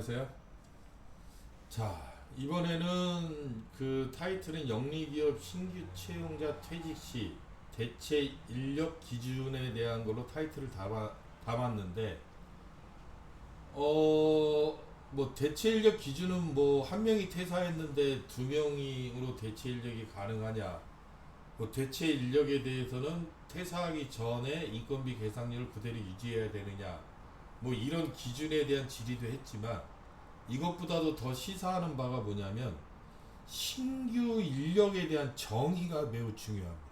안녕하세요. 자, 이번에는 그 타이틀은 영리기업 신규 채용자 퇴직 시 대체 인력 기준에 대한 걸로 타이틀을 담았는데, 뭐 대체 인력 기준은 뭐 한 명이 퇴사했는데 두 명으로 대체 인력이 가능하냐? 뭐 대체 인력에 대해서는 퇴사하기 전에 인건비 계상률을 그대로 유지해야 되느냐? 뭐 이런 기준에 대한 질의도 했지만, 이것보다도 더 시사하는 바가 뭐냐면 신규 인력에 대한 정의가 매우 중요합니다.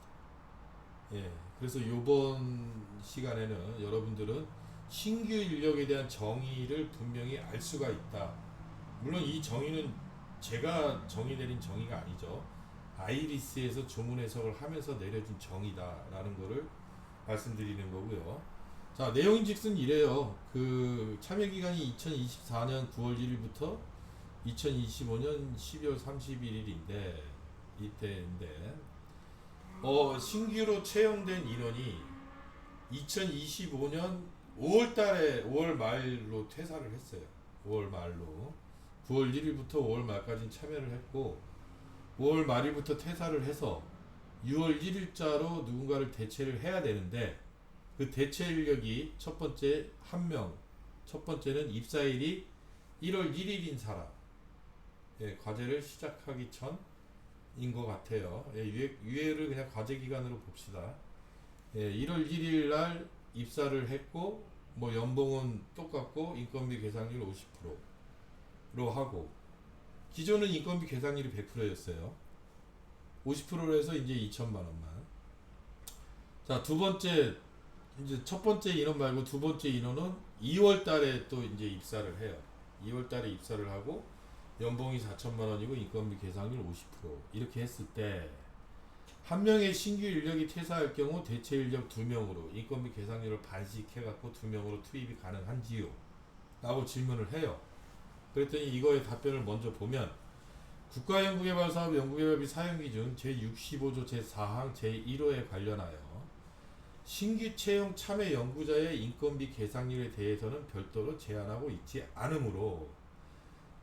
예, 그래서 이번 시간에는 여러분들은 신규 인력에 대한 정의를 분명히 알 수가 있다. 물론 이 정의는 제가 정의 내린 정의가 아니죠. 아이리스에서 조문 해석을 하면서 내려준 정의다라는 것을 말씀드리는 거고요. 자, 내용인즉슨 이래요. 그 참여 기간이 2024년 9월 1일부터 2025년 12월 31일인데 이때인데 신규로 채용된 인원이 2025년 5월 말로 퇴사를 했어요. 5월 말로 9월 1일부터 5월 말까지 참여를 했고 5월 말일부터 퇴사를 해서 6월 1일자로 누군가를 대체를 해야 되는데 그 대체 인력이 첫 번째 한 명, 첫 번째는 입사일이 1월 1일인 사람. 예, 과제를 시작하기 전인 것 같아요. 예, 유예를 그냥 과제 기간으로 봅시다. 예, 1월 1일 날 입사를 했고 뭐 연봉은 똑같고 인건비 계상률 50%로 하고 기존은 인건비 계상률이 100%였어요. 50%로 해서 이제 2천만 원만. 자, 두 번째 이제 첫 번째 인원 말고 두 번째 인원은 2월 달에 또 이제 입사를 해요. 2월 달에 입사를 하고 연봉이 4천만 원이고 인건비 계상률 50% 이렇게 했을 때 한 명의 신규 인력이 퇴사할 경우 대체 인력 2명으로 인건비 계상률을 반씩해 갖고 2명으로 투입이 가능한지요? 라고 질문을 해요. 그랬더니 이거의 답변을 먼저 보면 국가연구개발사업 연구개발비 사용기준 제65조 제4항 제1호에 관련하여 신규 채용 참여 연구자의 인건비 계상률에 대해서는 별도로 제한하고 있지 않으므로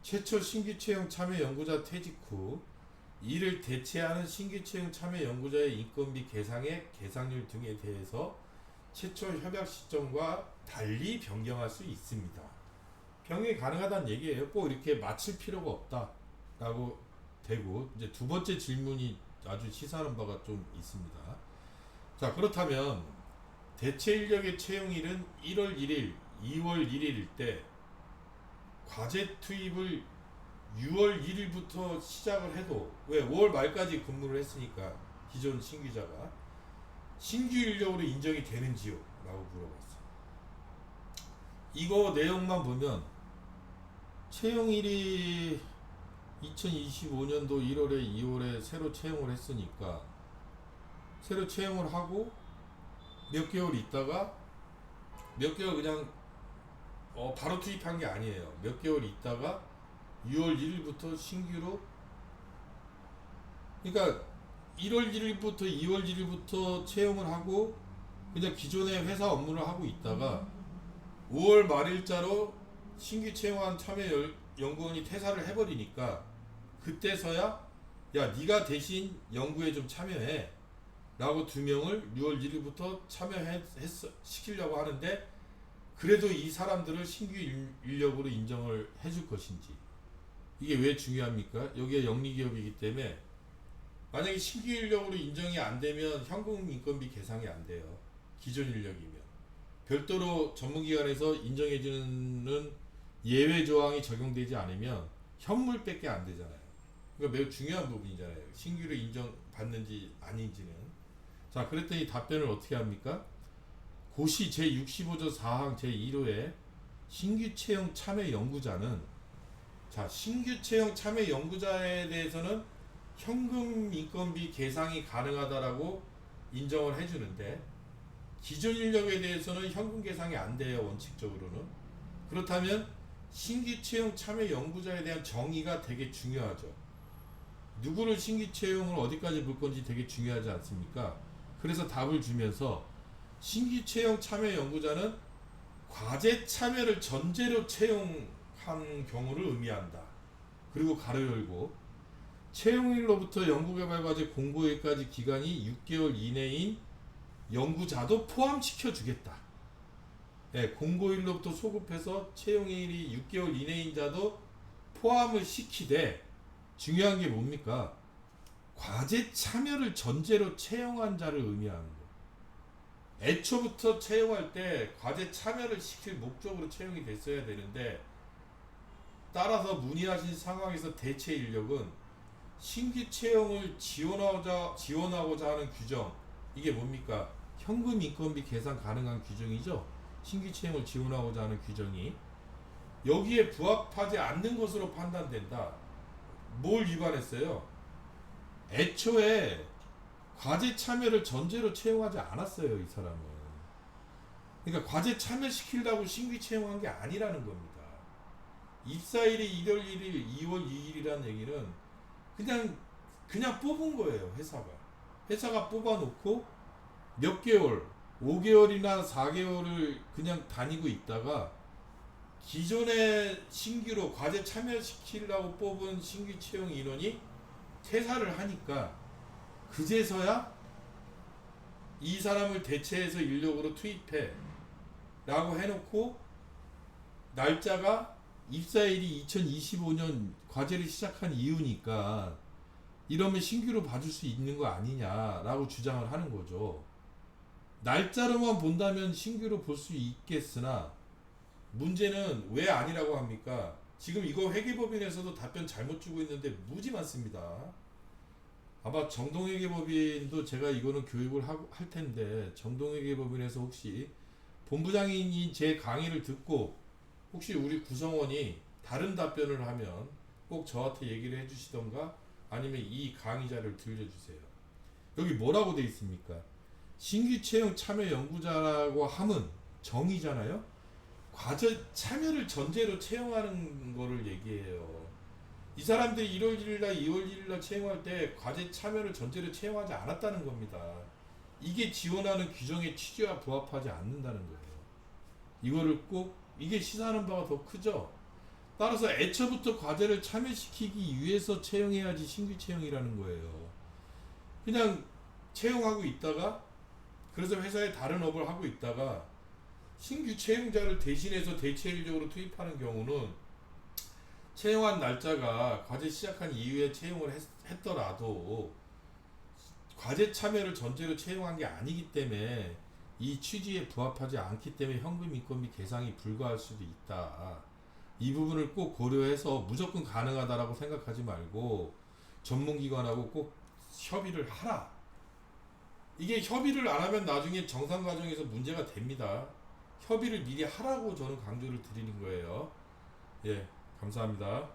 최초 신규 채용 참여 연구자 퇴직 후 이를 대체하는 신규 채용 참여 연구자의 인건비 계상의 계상률 등에 대해서 최초 협약 시점과 달리 변경할 수 있습니다. 변경이 가능하다는 얘기예요. 꼭 이렇게 맞출 필요가 없다라고 되고 이제 두 번째 질문이 아주 시사하는 바가 좀 있습니다. 자, 그렇다면 대체 인력의 채용일은 1월 1일, 2월 1일일 때 과제 투입을 6월 1일부터 시작을 해도 왜 5월 말까지 근무를 했으니까 기존 신규자가 신규 인력으로 인정이 되는지요? 라고 물어봤어요. 이거 내용만 보면 채용일이 2025년도 1월에 2월에 새로 채용을 했으니까 새로 채용을 하고 몇 개월 있다가 몇 개월 그냥 바로 투입한 게 아니에요. 몇 개월 있다가 6월 1일부터 신규로 그러니까 1월 1일부터 2월 1일부터 채용을 하고 그냥 기존의 회사 업무를 하고 있다가 5월 말일자로 신규 채용한 참여 연구원이 퇴사를 해버리니까 그때서야 야 네가 대신 연구에 좀 참여해 라고 두 명을 6월 1일부터 시키려고 하는데 그래도 이 사람들을 신규 인력으로 인정을 해줄 것인지 이게 왜 중요합니까? 여기가 영리기업이기 때문에 만약에 신규 인력으로 인정이 안 되면 현금 인건비 계상이 안 돼요. 기존 인력이면 별도로 전문기관에서 인정해주는 예외 조항이 적용되지 않으면 현물밖에 안 되잖아요. 그러니까 매우 중요한 부분이잖아요. 신규로 인정받는지 아닌지는. 자, 그랬더니 답변을 어떻게 합니까? 고시 제65조 4항 제1호에 신규 채용 참여 연구자는 자, 신규 채용 참여 연구자에 대해서는 현금 인건비 계상이 가능하다라고 인정을 해주는데 기존 인력에 대해서는 현금 계상이 안 돼요. 원칙적으로는. 그렇다면 신규 채용 참여 연구자에 대한 정의가 되게 중요하죠. 누구를 신규 채용을 어디까지 볼 건지 되게 중요하지 않습니까? 그래서 답을 주면서 신규 채용 참여 연구자는 과제 참여를 전제로 채용하는 투입한 경우를 의미한다. 그리고 가로 열고 채용일로부터 연구개발과제 공고일까지 기간이 6개월 이내인 연구자도 포함시켜 주겠다. 예, 공고일로부터 소급해서 채용일이 6개월 이내인 자도 포함을 시키되 중요한 게 뭡니까? 과제 참여를 전제로 채용한 자를 의미하는 거예요. 애초부터 채용할 때 과제 참여를 시킬 목적으로 채용이 됐어야 되는데 따라서 문의하신 상황에서 대체 인력은 신규 채용을 지원하고자 하는 규정 이게 뭡니까? 현금 인건비 계산 가능한 규정이죠. 신규 채용을 지원하고자 하는 규정이 여기에 부합하지 않는 것으로 판단된다. 뭘 위반했어요? 애초에 과제 참여를 전제로 채용하지 않았어요, 이 사람은. 그러니까 과제 참여시키려고 신규 채용한 게 아니라는 겁니다. 입사일이 1월 1일, 2월 2일이라는 얘기는 그냥 뽑은 거예요, 회사가. 회사가 뽑아놓고 몇 개월, 5개월이나 4개월을 그냥 다니고 있다가 기존에 신규로 과제 참여시키려고 뽑은 신규 채용 인원이 퇴사를 하니까 그제서야 이 사람을 대체해서 인력으로 투입해 라고 해놓고 날짜가 입사일이 2025년 과제를 시작한 이유니까 이러면 신규로 봐줄 수 있는 거 아니냐라고 주장을 하는 거죠. 날짜로만 본다면 신규로 볼 수 있겠으나 문제는 왜 아니라고 합니까? 지금 이거 회계법인에서도 답변 잘못 주고 있는데 무지 많습니다. 아마 정동회계법인도 제가 이거는 교육을 할 텐데 정동회계법인에서 혹시 본부장인이 제 강의를 듣고 혹시 우리 구성원이 다른 답변을 하면 꼭 저한테 얘기를 해주시던가 아니면 이 강의 자료를 들려주세요. 여기 뭐라고 돼 있습니까? 신규 채용 참여 연구자라고 함은 정의잖아요. 과제 참여를 전제로 채용하는 거를 얘기해요. 이 사람들이 1월 1일날 2월 1일날 채용할 때 과제 참여를 전제로 채용하지 않았다는 겁니다. 이게 지원하는 규정의 취지와 부합하지 않는다는 거예요. 이거를 꼭 이게 시사하는 바가 더 크죠. 따라서 애초부터 과제를 참여시키기 위해서 채용해야지 신규 채용이라는 거예요. 그냥 채용하고 있다가 그래서 회사에 다른 업을 하고 있다가 신규 채용자를 대신해서 대체 인력으로 투입하는 경우는 채용한 날짜가 과제 시작한 이후에 채용을 했더라도 과제 참여를 전제로 채용한 게 아니기 때문에 이 취지에 부합하지 않기 때문에 현금 인건비 계상이 불가할 수도 있다. 이 부분을 꼭 고려해서 무조건 가능하다라고 생각하지 말고 전문기관하고 꼭 협의를 하라. 이게 협의를 안 하면 나중에 정상 과정에서 문제가 됩니다. 협의를 미리 하라고 저는 강조를 드리는 거예요. 예, 감사합니다.